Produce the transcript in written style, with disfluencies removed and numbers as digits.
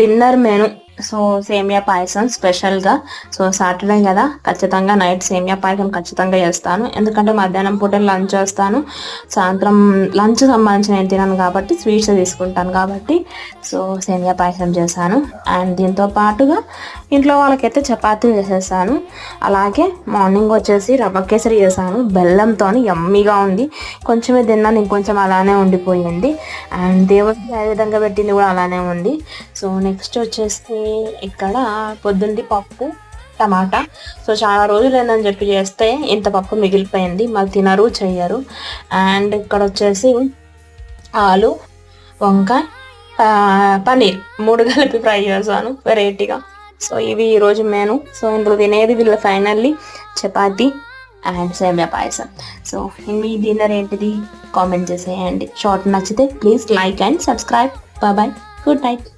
Dinner menu so సేమియా పాయసం స్పెషల్గా. So Saturday కదా, ఖచ్చితంగా నైట్ సేమియా పాయసం ఖచ్చితంగా చేస్తాను. ఎందుకంటే మధ్యాహ్నం పూట లంచ్ చేస్తాను, సాయంత్రం లంచ్ సంబంధించి నేను తినను కాబట్టి స్వీట్స్ తీసుకుంటాను కాబట్టి సో సేమియా పాయసం చేశాను. అండ్ దీంతో పాటుగా ఇంట్లో వాళ్ళకైతే చపాతీ చేసేసాను. అలాగే మార్నింగ్ వచ్చేసి రవ్వ కేసరి చేశాను బెల్లంతో, యమ్మీగా ఉంది. కొంచెమే తిన్నాను, ఇంకొంచెం అలానే ఉండిపోయింది. అండ్ దేవుడికి ఏ విధంగా పెట్టింది కూడా అలానే ఉంది. సో నెక్స్ట్ వచ్చేసి ఇక్కడ పొద్దుంది పప్పు టమాటా. సో చాలా రోజులు ఏందని చెప్పి చేస్తే ఇంత పప్పు మిగిలిపోయింది, మళ్ళీ తినరు చెయ్యరు. అండ్ ఇక్కడ వచ్చేసి ఆలు, వంకాయ, పన్నీర్ మూడు కలిపి ఫ్రై చేశాను వెరైటీగా. సో ఇవి ఈరోజు మెను. సో ఇందులో తినేది వీళ్ళు finally chapati and semiya payasam. So మీ డిన్నర్ ఏంటిది కామెంట్ చేసేయండి. షార్ట్ నచ్చితే please like and subscribe. Bye, good night.